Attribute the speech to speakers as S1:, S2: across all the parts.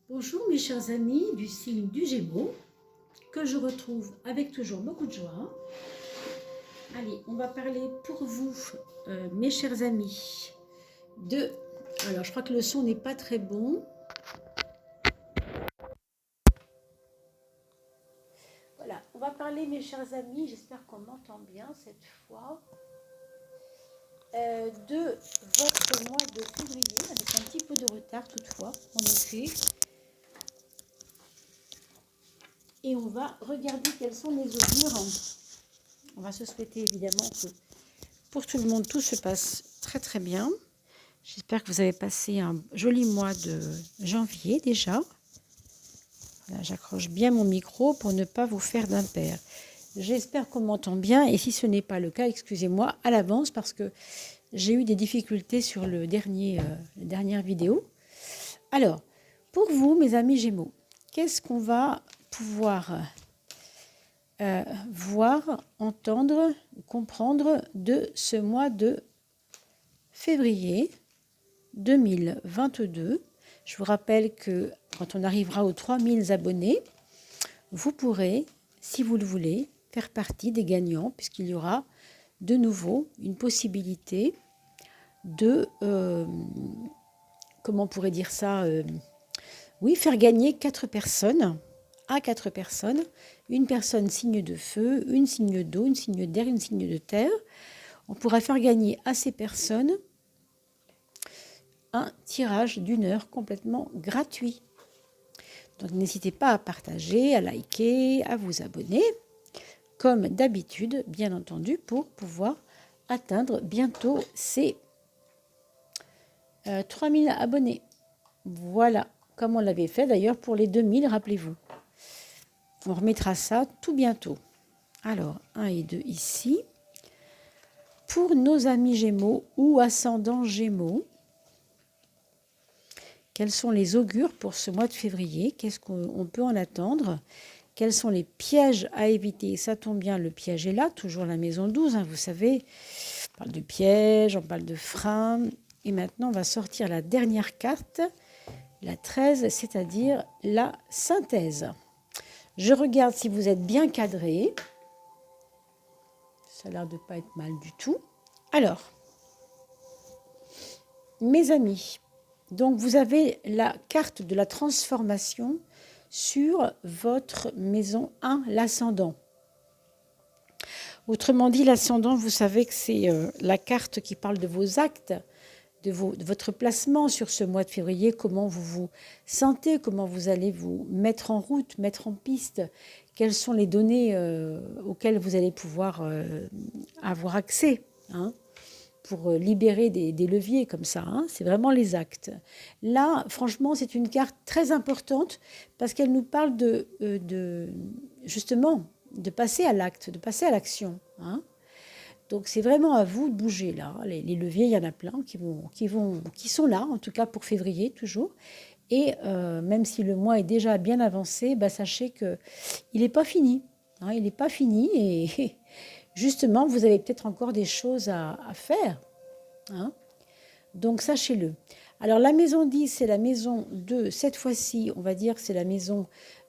S1: Bonjour mes chers amis du signe du Gémeaux, que je retrouve avec toujours beaucoup de joie. Allez, on va parler pour vous, mes chers amis, de... Alors, je crois que le son n'est pas très bon. Voilà, on va parler, mes chers amis, j'espère qu'on m'entend bien cette fois, de votre mois de février, avec un petit peu de retard toutefois, en effet. Et on va regarder quels sont les augures. On va se souhaiter évidemment que pour tout le monde, tout se passe très très bien. J'espère que vous avez passé un joli mois de janvier déjà. Voilà, j'accroche bien mon micro pour ne pas vous faire d'impair. J'espère qu'on m'entend bien et si ce n'est pas le cas, excusez-moi à l'avance parce que j'ai eu des difficultés sur la dernière vidéo. Alors, pour vous, mes amis Gémeaux, qu'est-ce qu'on va pouvoir voir, entendre, comprendre de ce mois de février 2022. Je vous rappelle que quand on arrivera aux 3000 abonnés, vous pourrez, si vous le voulez, faire partie des gagnants, puisqu'il y aura de nouveau une possibilité de, comment on pourrait dire ça, oui, faire gagner 4 personnes, à 4 personnes, une personne signe de feu, une signe d'eau, une signe d'air, une signe de terre. On pourra faire gagner à ces personnes un tirage d'une heure complètement gratuit. Donc n'hésitez pas à partager, à liker, à vous abonner, comme d'habitude, bien entendu, pour pouvoir atteindre bientôt ces 3000 abonnés. Voilà, comme on l'avait fait d'ailleurs pour les 2000, rappelez-vous. On remettra ça tout bientôt. Alors, 1 et 2 ici. Pour nos amis Gémeaux ou ascendants Gémeaux, quels sont les augures pour ce mois de février? Qu'est-ce qu'on peut en attendre? Quels sont les pièges à éviter? Ça tombe bien, le piège est là, toujours la maison 12, hein, vous savez. On parle de piège, on parle de frein. Et maintenant, on va sortir la dernière carte, la 13, c'est-à-dire la synthèse. Je regarde si vous êtes bien cadré. Ça a l'air de ne pas être mal du tout. Alors, mes amis, donc vous avez la carte de la transformation sur votre maison 1, l'ascendant. Autrement dit, l'ascendant, vous savez que c'est la carte qui parle de vos actes, de votre placement sur ce mois de février, comment vous vous sentez, comment vous allez vous mettre en route, mettre en piste, quelles sont les données auxquelles vous allez pouvoir avoir accès, hein, pour libérer des leviers comme ça. Hein, c'est vraiment les actes. Là, franchement, c'est une carte très importante parce qu'elle nous parle justement de passer à l'acte, de passer à l'action. Hein. Donc c'est vraiment à vous de bouger là. Les leviers, il y en a plein qui sont là, en tout cas pour février toujours. Et même si le mois est déjà bien avancé, bah, sachez qu'il n'est pas fini. Hein, il n'est pas fini et justement, vous avez peut-être encore des choses à faire. Hein. Donc sachez-le. Alors la maison 10, c'est la maison de, cette fois-ci, on va dire que c'est la maison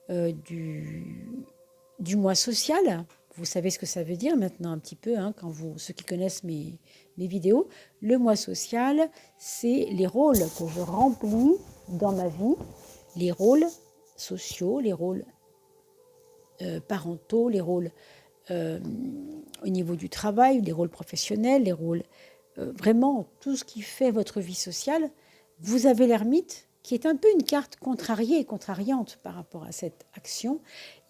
S1: du mois social. Vous savez ce que ça veut dire maintenant un petit peu, hein, ceux qui connaissent mes vidéos. Le mois social, c'est les rôles que je remplis dans ma vie, les rôles sociaux, les rôles parentaux, les rôles au niveau du travail, les rôles professionnels, les rôles, vraiment tout ce qui fait votre vie sociale. Vous avez l'ermite, qui est un peu une carte contrariée et contrariante par rapport à cette action.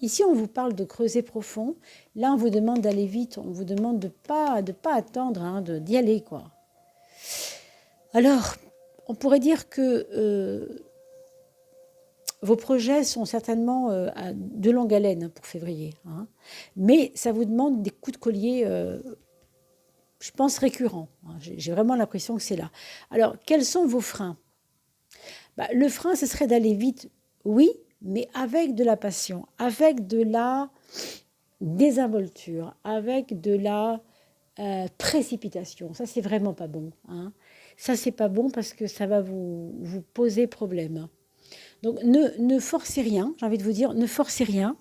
S1: Ici, on vous parle de creuser profond. Là, on vous demande d'aller vite. On vous demande de pas attendre, hein, d'y aller, quoi. Alors, on pourrait dire que vos projets sont certainement de longue haleine pour février. Hein, mais ça vous demande des coups de collier, je pense, récurrents. Hein, j'ai vraiment l'impression que c'est là. Alors, quels sont vos freins? Bah, le frein, ce serait d'aller vite, oui, mais avec de la passion, avec de la désinvolture, avec de la précipitation. Ça, c'est vraiment pas bon. Hein. Ça, c'est pas bon parce que ça va vous poser problème. Donc ne forcez rien, j'ai envie de vous dire, ne forcez rien.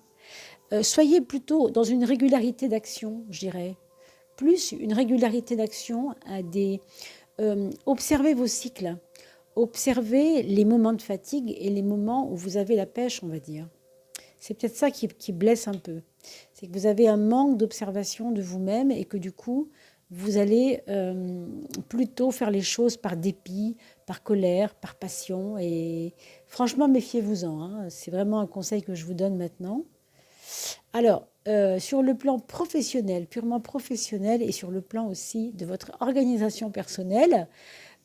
S1: Soyez plutôt dans une régularité d'action, je dirais. Plus une régularité d'action à des... observez vos cycles. Observez les moments de fatigue et les moments où vous avez la pêche, on va dire. C'est peut-être ça qui blesse un peu. C'est que vous avez un manque d'observation de vous-même et que du coup, vous allez plutôt faire les choses par dépit, par colère, par passion. Et franchement, méfiez-vous-en, hein. C'est vraiment un conseil que je vous donne maintenant. Alors, sur le plan professionnel, purement professionnel, et sur le plan aussi de votre organisation personnelle,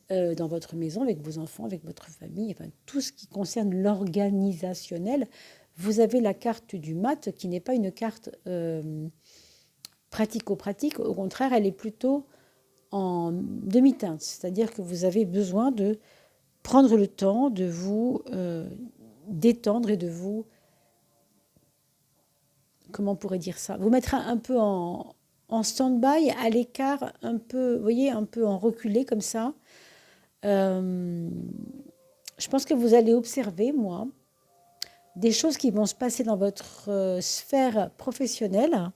S1: dans votre maison, avec vos enfants, avec votre famille, enfin, tout ce qui concerne l'organisationnel, vous avez la carte du mat qui n'est pas une carte pratico-pratique. Au contraire, elle est plutôt en demi-teinte. C'est-à-dire que vous avez besoin de prendre le temps de vous détendre et de vous, comment on pourrait dire ça, vous mettre un peu en stand-by, à l'écart, un peu, vous voyez, un peu en reculé comme ça. Je pense que vous allez observer, moi, des choses qui vont se passer dans votre sphère professionnelle,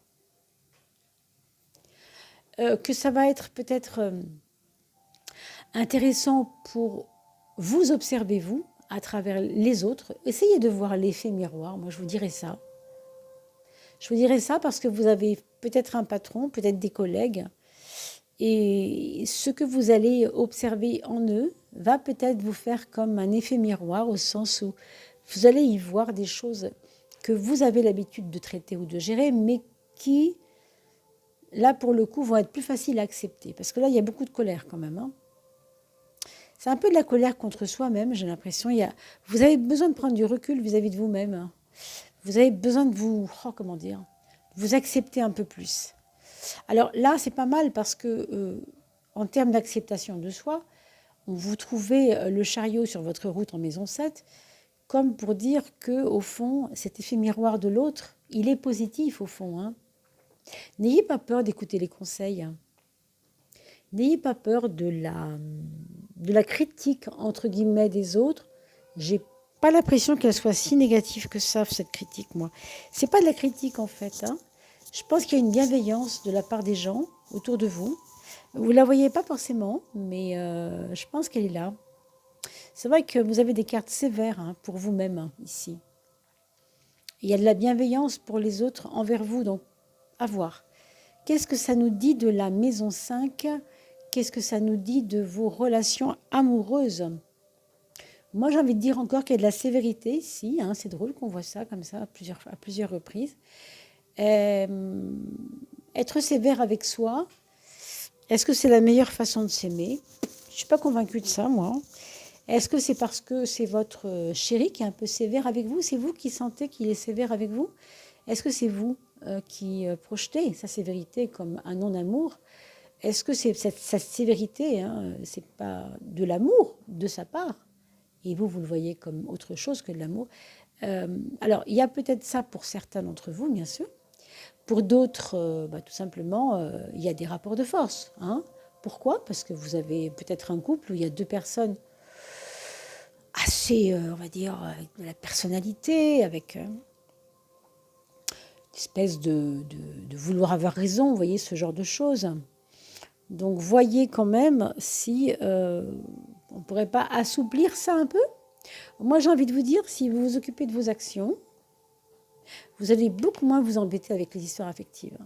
S1: que ça va être peut-être intéressant pour vous observer, vous, à travers les autres. Essayez de voir l'effet miroir, moi je vous dirais ça. Je vous dirais ça parce que vous avez peut-être un patron, peut-être des collègues, et ce que vous allez observer en eux va peut-être vous faire comme un effet miroir, au sens où vous allez y voir des choses que vous avez l'habitude de traiter ou de gérer, mais qui, là pour le coup, vont être plus faciles à accepter. Parce que là, il y a beaucoup de colère quand même, hein. C'est un peu de la colère contre soi-même, j'ai l'impression. Vous avez besoin de prendre du recul vis-à-vis de vous-même, hein. Vous avez besoin de vous, comment dire, vous accepter un peu plus. Alors là, c'est pas mal parce que, en termes d'acceptation de soi, vous trouvez le chariot sur votre route en maison 7, comme pour dire que, au fond, cet effet miroir de l'autre, il est positif au fond, hein. N'ayez pas peur d'écouter les conseils, hein. N'ayez pas peur de la critique, entre guillemets, des autres. J'ai pas l'impression qu'elle soit si négative que ça, cette critique, moi. C'est pas de la critique, en fait, hein. Je pense qu'il y a une bienveillance de la part des gens autour de vous. Vous ne la voyez pas forcément, mais je pense qu'elle est là. C'est vrai que vous avez des cartes sévères, hein, pour vous-même, hein, ici. Il y a de la bienveillance pour les autres envers vous, donc à voir. Qu'est-ce que ça nous dit de la maison 5? Qu'est-ce que ça nous dit de vos relations amoureuses? Moi, j'ai envie de dire encore qu'il y a de la sévérité ici, hein. C'est drôle qu'on voit ça comme ça à plusieurs reprises. Être sévère avec soi, est-ce que c'est la meilleure façon de s'aimer? Je ne suis pas convaincue de ça, moi. Est-ce que c'est parce que c'est votre chéri qui est un peu sévère avec vous? C'est vous qui sentez qu'il est sévère avec vous? Est-ce que c'est vous qui projetez sa sévérité comme un non-amour? Est-ce que c'est cette sévérité, hein, c'est pas de l'amour de sa part? Et vous, vous le voyez comme autre chose que de l'amour. Alors, il y a peut-être ça pour certains d'entre vous, bien sûr. Pour d'autres, tout simplement, il y a des rapports de force, hein. Pourquoi? Parce que vous avez peut-être un couple où il y a deux personnes assez, on va dire, avec de la personnalité, avec une espèce de vouloir avoir raison, vous voyez, ce genre de choses. Donc, voyez quand même si on ne pourrait pas assouplir ça un peu. Moi, j'ai envie de vous dire, si vous vous occupez de vos actions, vous allez beaucoup moins vous embêter avec les histoires affectives.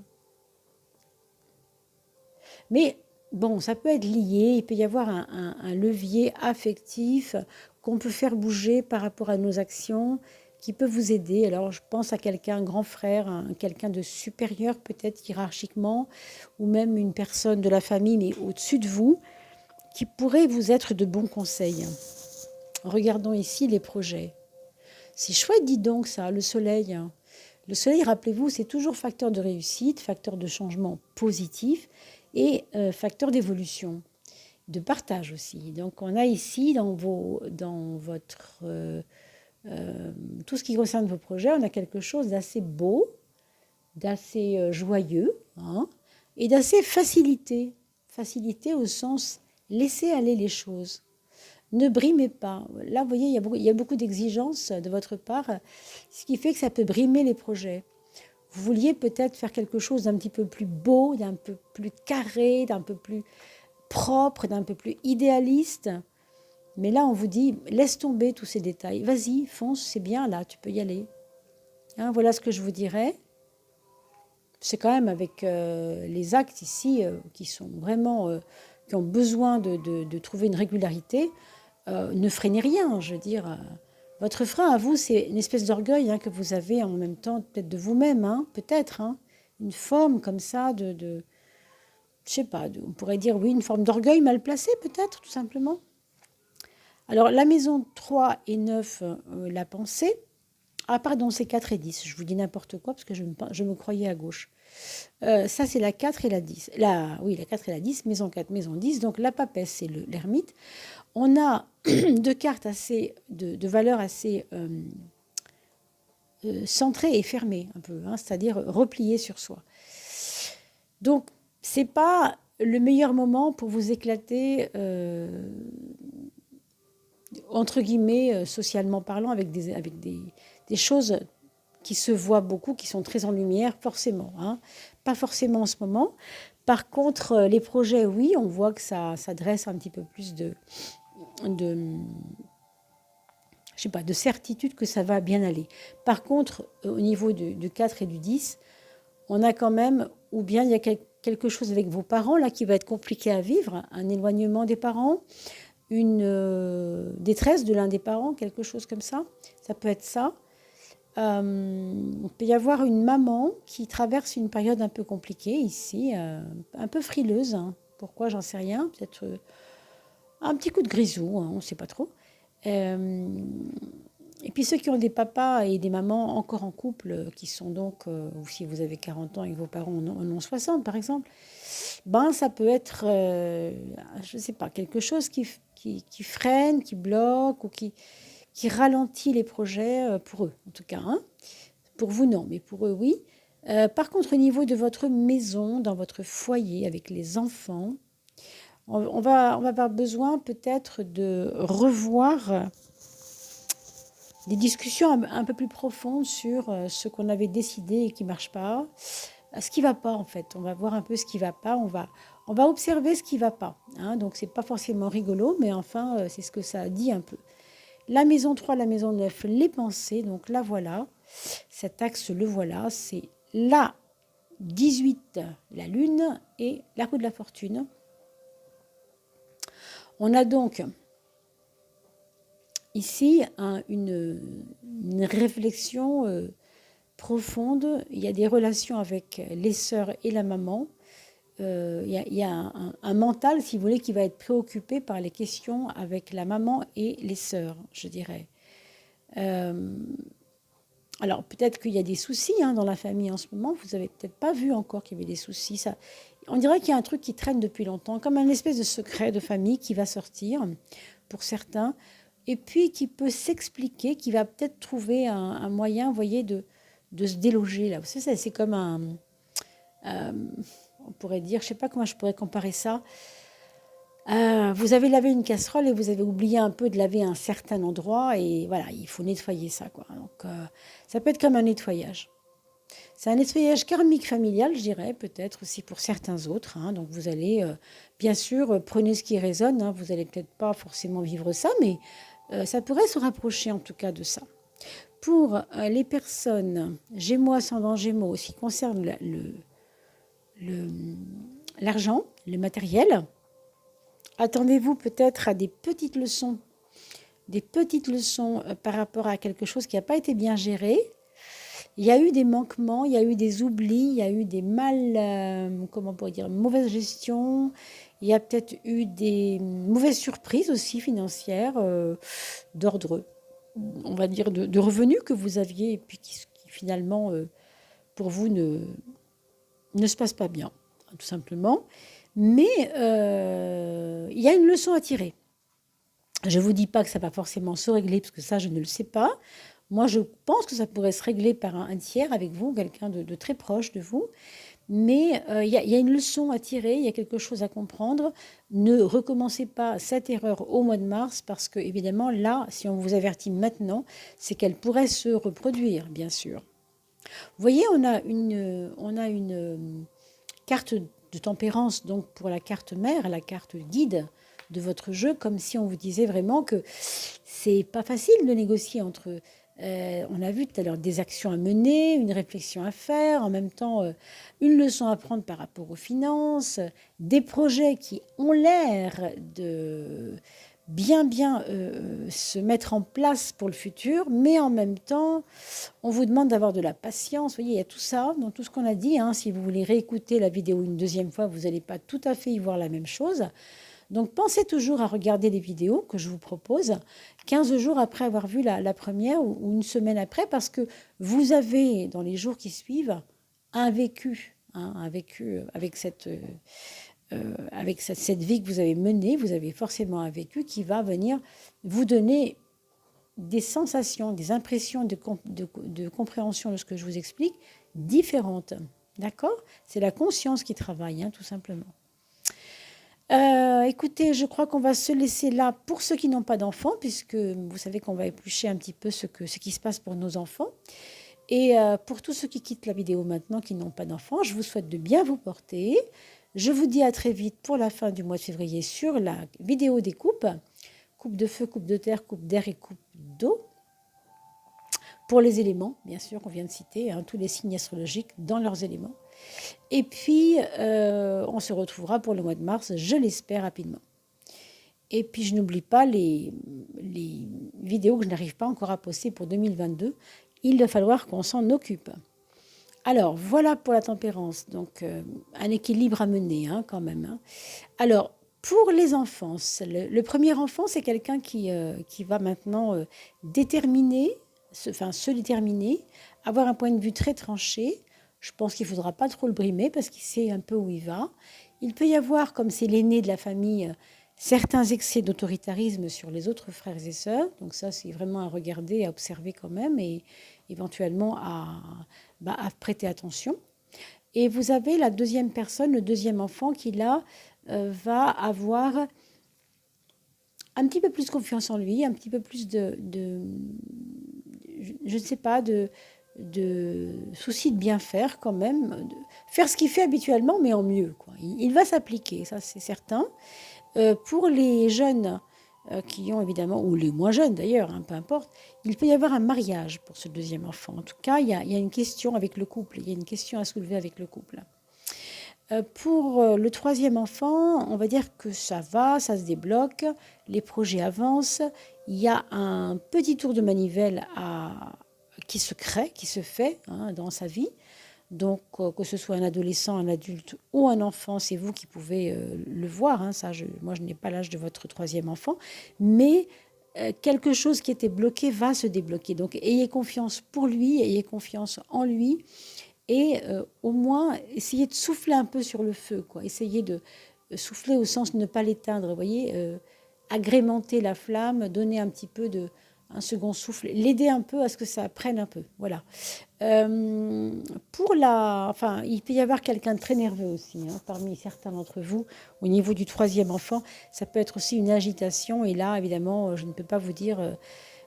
S1: Mais bon, ça peut être lié, il peut y avoir un levier affectif qu'on peut faire bouger par rapport à nos actions, qui peut vous aider. Alors, je pense à quelqu'un, un grand frère, quelqu'un de supérieur peut-être hiérarchiquement, ou même une personne de la famille, mais au-dessus de vous, qui pourrait vous être de bons conseils. Regardons ici les projets. C'est chouette, dis donc, ça, le soleil. Le soleil, rappelez-vous, c'est toujours facteur de réussite, facteur de changement positif et facteur d'évolution, de partage aussi. Donc, on a ici, dans votre tout ce qui concerne vos projets, on a quelque chose d'assez beau, d'assez joyeux, hein, et d'assez facilité. Facilité au sens laisser aller les choses. Ne brimez pas. Là, vous voyez, il y a beaucoup d'exigences de votre part, ce qui fait que ça peut brimer les projets. Vous vouliez peut-être faire quelque chose d'un petit peu plus beau, d'un peu plus carré, d'un peu plus propre, d'un peu plus idéaliste. Mais là, on vous dit, laisse tomber tous ces détails. Vas-y, fonce, c'est bien là, tu peux y aller. Hein, voilà ce que je vous dirais. C'est quand même avec les actes ici qui sont vraiment, qui ont besoin de trouver une régularité. Ne freinez rien, je veux dire. Votre frein à vous, c'est une espèce d'orgueil que vous avez en même temps, peut-être de vous-même, peut-être. Une forme comme ça je sais pas, on pourrait dire, oui, une forme d'orgueil mal placé, peut-être, tout simplement. Alors, la maison 3 et 9, la pensée. Ah, pardon, c'est 4 et 10. Je vous dis n'importe quoi parce que je me croyais à gauche. Ça, c'est la 4 et la 10. Oui, la 4 et la 10, maison 4, maison 10. Donc, la papesse, c'est l'ermite. On a deux cartes de valeur assez centrées et fermées, un peu, c'est-à-dire repliées sur soi. Donc, c'est pas le meilleur moment pour vous éclater, entre guillemets, socialement parlant, avec des choses qui se voient beaucoup, qui sont très en lumière, forcément. Pas forcément en ce moment. Par contre, les projets, oui, on voit que ça dresse un petit peu plus de je sais pas, de certitude que ça va bien aller. Par contre, au niveau du 4 et du 10, on a quand même, ou bien il y a quelque chose avec vos parents là qui va être compliqué à vivre, un éloignement des parents, une détresse de l'un des parents, quelque chose comme ça. Ça peut être ça. Il peut y avoir une maman qui traverse une période un peu compliquée ici, un peu frileuse. Pourquoi, j'en sais rien. Peut-être un petit coup de grisou, on ne sait pas trop. Et puis ceux qui ont des papas et des mamans encore en couple, qui sont donc, ou si vous avez 40 ans et que vos parents en ont 60 par exemple, ça peut être, je ne sais pas, quelque chose qui freine, qui bloque ou qui ralentit les projets pour eux, en tout cas. Pour vous, non, mais pour eux, oui. Par contre, au niveau de votre maison, dans votre foyer, avec les enfants, on va avoir besoin peut-être de revoir des discussions un peu plus profondes sur ce qu'on avait décidé et qui ne marche pas. Ce qui ne va pas, en fait. On va voir un peu ce qui ne va pas. On va observer ce qui ne va pas. Donc, ce n'est pas forcément rigolo, mais enfin, c'est ce que ça dit un peu. La maison 3, la maison 9, les pensées. Donc, là, voilà. Cet axe, le voilà. C'est la 18, la lune, et la roue de la fortune. On a donc ici une réflexion profonde. Il y a des relations avec les sœurs et la maman. Il y a un mental, si vous voulez, qui va être préoccupé par les questions avec la maman et les sœurs, je dirais. Alors, peut-être qu'il y a des soucis dans la famille en ce moment. Vous n'avez peut-être pas vu encore qu'il y avait des soucis. On dirait qu'il y a un truc qui traîne depuis longtemps, comme un espèce de secret de famille qui va sortir, pour certains, et puis qui peut s'expliquer, qui va peut-être trouver un moyen, vous voyez, de se déloger. Là. Vous savez, c'est comme on pourrait dire, je ne sais pas comment je pourrais comparer ça. Vous avez lavé une casserole et vous avez oublié un peu de laver un certain endroit et voilà, il faut nettoyer ça, quoi. Donc, ça peut être comme un nettoyage. C'est un nettoyage karmique familial, je dirais, peut-être aussi pour certains autres. Donc, vous allez, bien sûr, prenez ce qui résonne. Vous n'allez peut-être pas forcément vivre ça, mais ça pourrait se rapprocher en tout cas de ça. Pour les personnes Gémeaux, ascendant Gémeaux, ce qui concerne l'argent, le matériel, attendez-vous peut-être à des petites leçons par rapport à quelque chose qui n'a pas été bien géré. Il y a eu des manquements, il y a eu des oublis, il y a eu des comment on pourrait dire, mauvaise gestion. Il y a peut-être eu des mauvaises surprises aussi financières, d'ordre, on va dire, de revenus que vous aviez et puis qui finalement, pour vous, ne se passe pas bien, tout simplement. Mais il y a une leçon à tirer. Je ne vous dis pas que ça va forcément se régler, parce que ça, je ne le sais pas. Moi, je pense que ça pourrait se régler par un tiers avec vous, quelqu'un de très proche de vous. mais il y a une leçon à tirer, il y a quelque chose à comprendre. Ne recommencez pas cette erreur au mois de mars parce que, évidemment, là, si on vous avertit maintenant, c'est qu'elle pourrait se reproduire, bien sûr. Vous voyez, on a une carte de tempérance, donc pour la carte mère, la carte guide de votre jeu, comme si on vous disait vraiment que c'est pas facile de négocier entre on a vu tout à l'heure des actions à mener, une réflexion à faire, en même temps une leçon à prendre par rapport aux finances, des projets qui ont l'air de se mettre en place pour le futur, mais en même temps, on vous demande d'avoir de la patience. Vous voyez, il y a tout ça, dans tout ce qu'on a dit. Hein. Si vous voulez réécouter la vidéo une deuxième fois, vous n'allez pas tout à fait y voir la même chose. Donc pensez toujours à regarder les vidéos que je vous propose 15 jours après avoir vu la première ou une semaine après, parce que vous avez, dans les jours qui suivent, un vécu, hein, un vécu avec cette vie que vous avez menée, vous avez forcément un vécu qui va venir vous donner des sensations, des impressions de compréhension de ce que je vous explique différentes. D'accord? C'est la conscience qui travaille, hein, tout simplement. Écoutez, je crois qu'on va se laisser là pour ceux qui n'ont pas d'enfants, puisque vous savez qu'on va éplucher un petit peu ce qui se passe pour nos enfants. Et pour tous ceux qui quittent la vidéo maintenant, qui n'ont pas d'enfants, je vous souhaite de bien vous porter. Je vous dis à très vite pour la fin du mois de février sur la vidéo des coupes. Coupe de feu, coupe de terre, coupe d'air et coupe d'eau. Pour les éléments, bien sûr, qu'on vient de citer, hein, tous les signes astrologiques dans leurs éléments. Et puis, on se retrouvera pour le mois de mars, je l'espère, rapidement. Et puis, je n'oublie pas les vidéos que je n'arrive pas encore à poster pour 2022. Il va falloir qu'on s'en occupe. Alors, voilà pour la tempérance. Donc, un équilibre à mener, hein, quand même. Hein. Alors, pour les enfants, le premier enfant, c'est quelqu'un qui va maintenant se déterminer, avoir un point de vue très tranché. Je pense qu'il ne faudra pas trop le brimer parce qu'il sait un peu où il va. Il peut y avoir, comme c'est l'aîné de la famille, certains excès d'autoritarisme sur les autres frères et sœurs. Donc ça, c'est vraiment à regarder, à observer quand même et éventuellement à prêter attention. Et vous avez la deuxième personne, le deuxième enfant qui là va avoir un petit peu plus confiance en lui, un petit peu plus je ne sais pas, de souci de bien faire quand même, de faire ce qu'il fait habituellement, mais en mieux, quoi. Il va s'appliquer, ça c'est certain. Pour les jeunes qui ont évidemment, ou les moins jeunes d'ailleurs, hein, peu importe, il peut y avoir un mariage pour ce deuxième enfant. En tout cas, il y a une question avec le couple, il y a une question à soulever avec le couple. Pour le troisième enfant, on va dire que ça va, ça se débloque, les projets avancent, il y a un petit tour de manivelle qui se crée, qui se fait, hein, dans sa vie. Donc, que ce soit un adolescent, un adulte ou un enfant, c'est vous qui pouvez le voir. Hein, ça, moi, je n'ai pas l'âge de votre troisième enfant, mais quelque chose qui était bloqué va se débloquer. Donc, ayez confiance pour lui, ayez confiance en lui, et au moins, essayez de souffler un peu sur le feu, quoi. Essayez de souffler au sens de ne pas l'éteindre, vous voyez, agrémenter la flamme, donner un petit peu un second souffle, l'aider un peu à ce que ça prenne un peu, voilà. Enfin, il peut y avoir quelqu'un de très nerveux aussi, hein, parmi certains d'entre vous, au niveau du troisième enfant, ça peut être aussi une agitation, et là, évidemment, je ne peux pas vous dire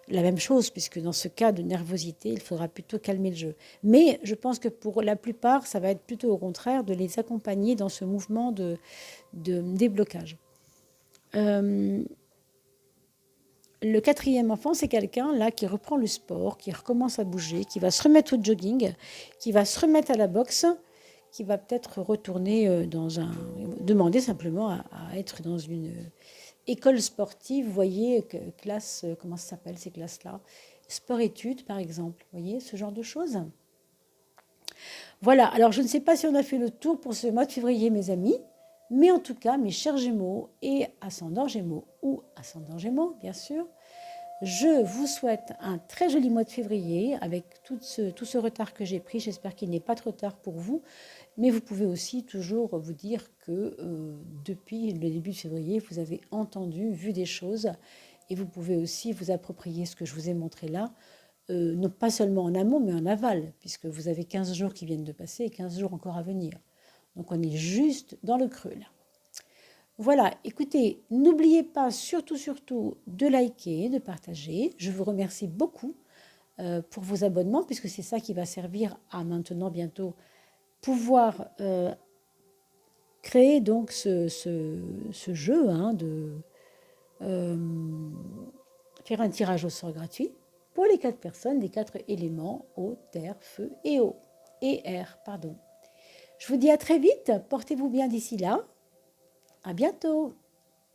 S1: la même chose, puisque dans ce cas de nervosité, il faudra plutôt calmer le jeu. Mais je pense que pour la plupart, ça va être plutôt au contraire de les accompagner dans ce mouvement de déblocage. Le quatrième enfant, c'est quelqu'un là qui reprend le sport, qui recommence à bouger, qui va se remettre au jogging, qui va se remettre à la boxe, qui va peut-être retourner demander simplement à être dans une école sportive, vous voyez, classe, comment ça s'appelle ces classes-là? Sport-études, par exemple, vous voyez, ce genre de choses. Voilà, alors je ne sais pas si on a fait le tour pour ce mois de février, mes amis, mais en tout cas, mes chers Gémeaux et ascendants Gémeaux, ou ascendants Gémeaux, bien sûr, je vous souhaite un très joli mois de février avec tout ce retard que j'ai pris. J'espère qu'il n'est pas trop tard pour vous. Mais vous pouvez aussi toujours vous dire que depuis le début de février, vous avez entendu, vu des choses. Et vous pouvez aussi vous approprier ce que je vous ai montré là, non pas seulement en amont, mais en aval, puisque vous avez 15 jours qui viennent de passer et 15 jours encore à venir. Donc on est juste dans le creux là. Voilà, écoutez, n'oubliez pas surtout de liker, de partager. Je vous remercie beaucoup pour vos abonnements, puisque c'est ça qui va servir à maintenant bientôt pouvoir créer donc ce jeu de faire un tirage au sort gratuit pour les 4 personnes, les 4 éléments eau, terre, feu et eau. Et air, pardon. Je vous dis à très vite, portez-vous bien d'ici là. À bientôt.